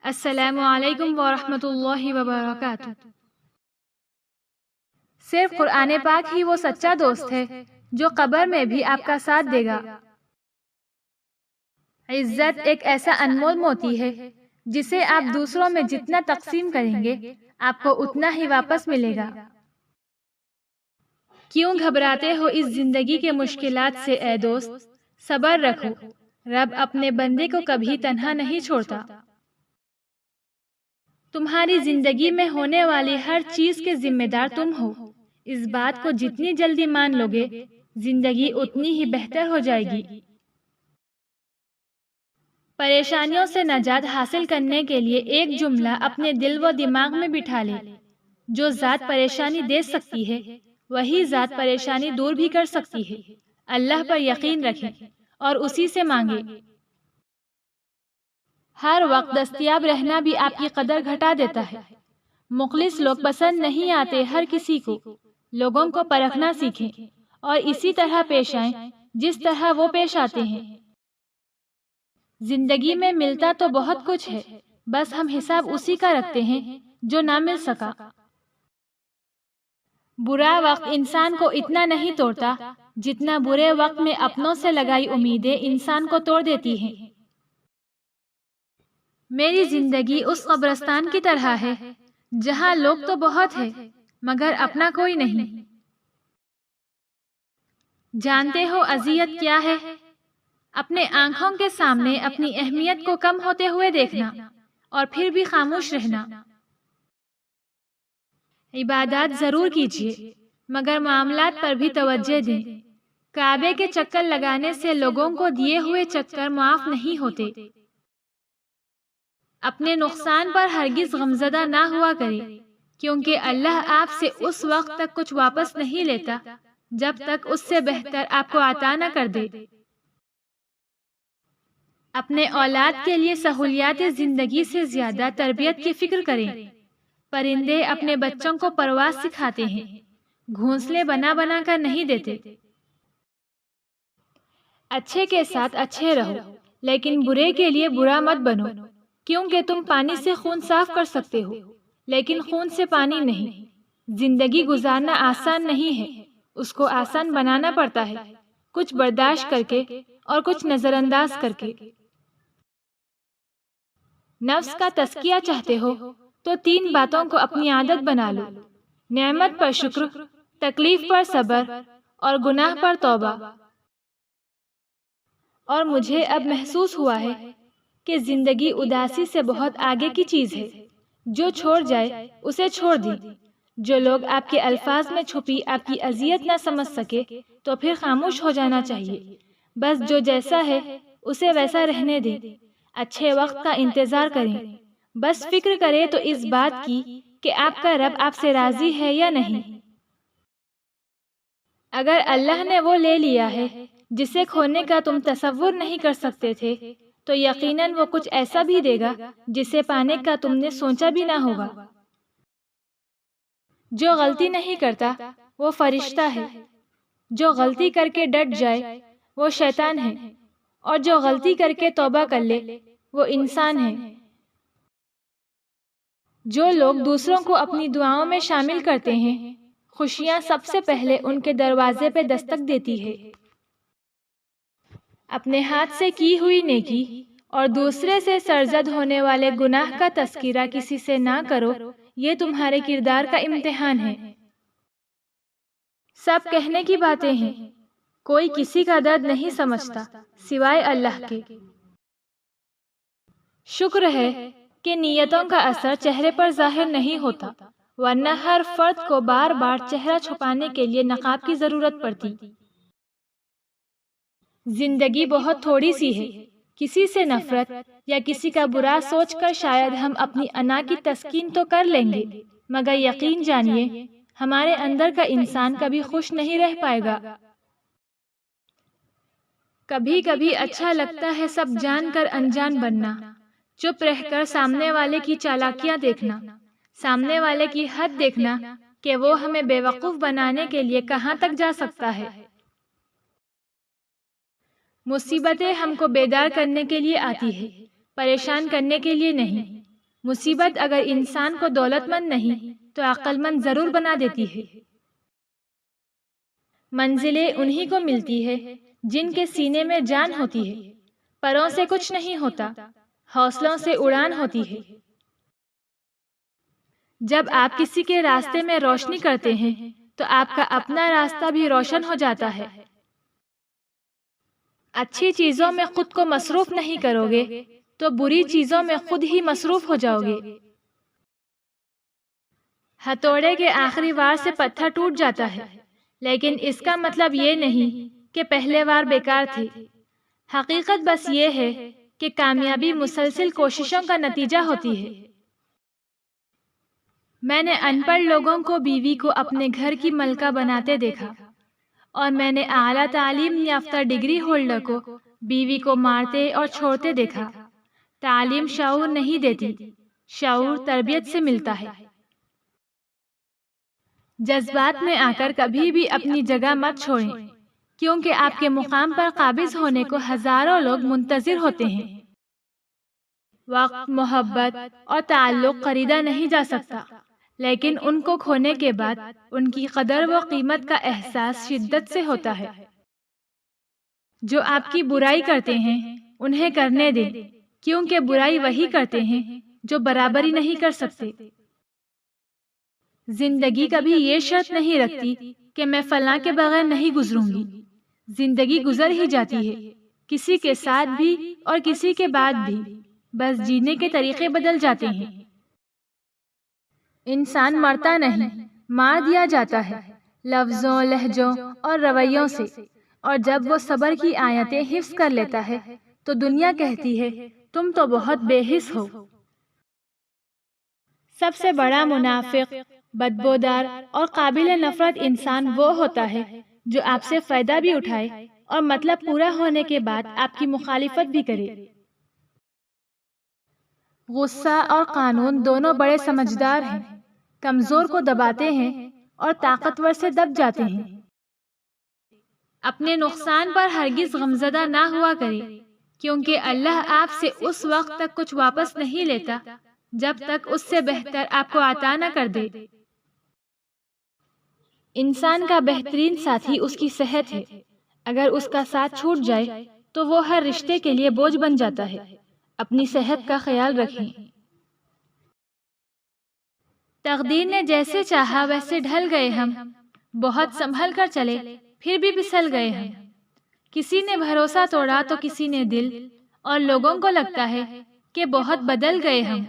السلام علیکم ورحمۃ اللہ وبرکاتہ۔ صرف قرآن پاک ہی وہ سچا دوست ہے جو قبر میں بھی آپ کا ساتھ دے گا۔ عزت ایک ایسا انمول موتی ہے جسے آپ دوسروں میں جتنا تقسیم کریں گے آپ کو اتنا ہی واپس ملے گا۔ کیوں گھبراتے ہو اس زندگی کے مشکلات سے اے دوست؟ صبر رکھو، رب اپنے بندے کو کبھی تنہا نہیں چھوڑتا۔ تمہاری زندگی میں ہونے والی ہر چیز کے ذمہ دار تم ہو۔ اس بات کو جتنی جلدی مان لو گے زندگی اتنی ہی بہتر ہو جائے گی۔ پریشانیوں سے نجات حاصل کرنے کے لیے ایک جملہ اپنے دل و دماغ میں بٹھا لے، جو ذات پریشانی دے سکتی ہے وہی ذات پریشانی دور بھی کر سکتی ہے۔ اللہ پر یقین رکھیں اور اسی سے مانگیں۔ ہر وقت دستیاب رہنا بھی آپ کی قدر گھٹا دیتا ہے۔ مخلص لوگ پسند نہیں آتے ہر کسی کو۔ لوگوں کو پرکھنا سیکھیں اور اسی طرح پیش آئیں جس طرح وہ پیش آتے ہیں۔ زندگی میں ملتا تو بہت کچھ ہے، بس ہم حساب اسی کا رکھتے ہیں جو نہ مل سکا۔ برا وقت انسان کو اتنا نہیں توڑتا جتنا برے وقت میں اپنوں سے لگائی امیدیں انسان کو توڑ دیتی ہیں۔ میری زندگی اس قبرستان کی طرح ہے جہاں لوگ تو بہت ہیں مگر اپنا کوئی نہیں۔ جانتے ہو اذیت کیا ہے؟ اپنے آنکھوں کے سامنے اپنی اہمیت کو کم ہوتے ہوئے دیکھنا اور پھر بھی خاموش رہنا۔ عبادات ضرور کیجیے مگر معاملات پر بھی توجہ دیں۔ کعبے کے چکر لگانے سے لوگوں کو دیے ہوئے چکر معاف نہیں ہوتے۔ اپنے نقصان پر ہرگز غمزدہ نہ ہوا کرے، کیونکہ اللہ آپ سے اس وقت تک کچھ واپس نہیں لیتا جب تک اس سے بہتر آپ کو عطا نہ کر دے۔ اپنے اولاد کے لیے سہولیات زندگی سے زیادہ تربیت کی فکر کریں۔ پرندے اپنے بچوں کو پرواز سکھاتے ہیں، گھونسلے بنا بنا کر نہیں دیتے۔ اچھے کے ساتھ اچھے رہو لیکن برے کے لیے برا مت بنو، کیونکہ تم پانی سے خون صاف کر سکتے ہو لیکن خون سے پانی نہیں۔ زندگی گزارنا آسان نہیں ہے، اس کو آسان بنانا پڑتا ہے، کچھ برداشت کر کے اور کچھ نظر انداز کر کے۔ نفس کا تزکیہ چاہتے ہو تو 3 باتوں کو اپنی عادت بنا لو: نعمت پر شکر، تکلیف پر صبر اور گناہ پر توبہ۔ اور مجھے اب محسوس ہوا ہے کہ زندگی اداسی سے بہت آگے کی چیز ہے۔ جو چھوڑ جائے اسے چھوڑ دیں۔ جو لوگ آپ کے الفاظ میں چھپی آپ کی اذیت نہ سمجھ سکے تو پھر خاموش ہو جانا چاہیے۔ بس جو جیسا ہے اسے ویسا رہنے دیں۔ اچھے وقت کا انتظار کریں۔ بس فکر کریں تو اس بات کی کہ آپ کا رب آپ سے راضی ہے یا نہیں۔ اگر اللہ نے وہ لے لیا ہے جسے کھونے کا تم تصور نہیں کر سکتے تھے تو یقیناً وہ کچھ ایسا بھی دے گا جسے پانے کا تم نے سوچا بھی نہ ہوگا۔ جو غلطی نہیں کرتا وہ فرشتہ ہے، جو غلطی کر کے ڈٹ جائے وہ شیطان ہے، اور جو غلطی کر کے توبہ کر لے وہ انسان ہے۔ جو لوگ دوسروں کو اپنی دعاؤں میں شامل کرتے ہیں خوشیاں سب سے پہلے ان کے دروازے پہ دستک دیتی ہے۔ اپنے ہاتھ سے کی ہوئی نیکی اور دوسرے سے سرزد ہونے والے گناہ کا تذکرہ کسی سے نہ کرو، یہ تمہارے کردار کا امتحان ہے۔ سب کہنے کی باتیں ہیں، کوئی کسی کا درد نہیں سمجھتا سوائے اللہ کے۔ شکر ہے کہ نیتوں کا اثر چہرے پر ظاہر نہیں ہوتا، ورنہ ہر فرد کو بار بار چہرہ چھپانے کے لیے نقاب کی ضرورت پڑتی۔ زندگی بہت تھوڑی سی ہے، کسی سے نفرت یا کسی کا برا سوچ کر شاید ہم اپنی انا کی تسکین تو کر لیں گے مگر یقین جانیے ہمارے اندر کا انسان کبھی خوش نہیں رہ پائے گا۔ کبھی کبھی اچھا لگتا ہے سب جان کر انجان بننا، چپ رہ کر سامنے والے کی چالاکیاں دیکھنا، سامنے والے کی حد دیکھنا کہ وہ ہمیں بے وقوف بنانے کے لیے کہاں تک جا سکتا ہے۔ مصیبتیں ہم کو بیدار کرنے کے لیے آتی ہے، پریشان کرنے کے لیے نہیں۔ مصیبت اگر انسان کو دولت مند نہیں تو عقل مند ضرور بنا دیتی ہے۔ منزلیں انہی کو ملتی ہے جن کے سینے میں جان ہوتی ہے، پروں سے کچھ نہیں ہوتا، حوصلوں سے اڑان ہوتی ہے۔ جب آپ کسی کے راستے میں روشنی کرتے ہیں تو آپ کا اپنا راستہ بھی روشن ہو جاتا ہے۔ اچھی چیزوں میں خود کو مصروف نہیں کرو گے تو بری چیزوں میں خود ہی مصروف ہو جاؤ گے۔ ہتھوڑے کے آخری وار سے پتھر ٹوٹ جاتا ہے، لیکن اس کا مطلب یہ نہیں کہ پہلے وار بیکار تھی۔ حقیقت بس یہ ہے کہ کامیابی مسلسل کوششوں کا نتیجہ ہوتی ہے۔ میں نے ان پڑھ لوگوں کو بیوی کو اپنے گھر کی ملکہ بناتے دیکھا، اور میں نے اعلیٰ تعلیم یافتہ ڈگری ہولڈر کو بیوی کو مارتے اور چھوڑتے دیکھا۔ تعلیم شعور نہیں دیتی، شعور تربیت سے ملتا ہے۔ جذبات میں آ کر کبھی بھی اپنی جگہ مت چھوڑیں، کیونکہ آپ کے مقام پر قابض ہونے کو ہزاروں لوگ منتظر ہوتے ہیں۔ وقت، محبت اور تعلق خریدا نہیں جا سکتا، لیکن ان کو کھونے کے بعد ان کی قدر و قیمت کا احساس شدت سے ہوتا ہے۔ جو آپ کی برائی کرتے ہیں انہیں کرنے دیں، کیونکہ برائی وہی کرتے ہیں جو برابری نہیں کر سکتے۔ زندگی کبھی یہ شرط نہیں رکھتی کہ میں فلاں کے بغیر نہیں گزروں گی۔ زندگی گزر ہی جاتی ہے، کسی کے ساتھ بھی اور کسی کے بعد بھی، بس جینے کے طریقے بدل جاتے ہیں۔ انسان مرتا نہیں، مار دیا جاتا ہے، لفظوں، لہجوں اور رویوں سے، اور جب وہ صبر کی آیتیں حفظ کر لیتا ہے تو دنیا کہتی ہے تم تو بہت بے حس ہو۔ سب سے بڑا منافق، بدبودار اور قابل نفرت انسان وہ ہوتا ہے جو آپ سے فائدہ بھی اٹھائے اور مطلب پورا ہونے کے بعد آپ کی مخالفت بھی کرے۔ غصہ اور قانون دونوں بڑے سمجھدار ہیں، کمزور کو دباتے ہیں اور طاقتور سے دب جاتے ہیں۔ اپنے نقصان پر ہرگز غمزدہ نہ ہوا کرے، کیونکہ اللہ آپ سے اس وقت تک کچھ واپس نہیں لیتا جب تک اس سے بہتر آپ کو عطا نہ کر دے۔ انسان کا بہترین ساتھی اس کی صحت ہے، اگر اس کا ساتھ چھوٹ جائے تو وہ ہر رشتے کے لیے بوجھ بن جاتا ہے۔ اپنی صحت کا خیال رکھیں۔ تقدیر نے جیسے چاہا ویسے ڈھل گئے ہم، بہت سنبھل کر چلے پھر بھی پھسل گئے ہم۔ کسی نے بھروسہ توڑا تو کسی نے دل، اور لوگوں کو لگتا ہے کہ بہت بدل گئے ہم۔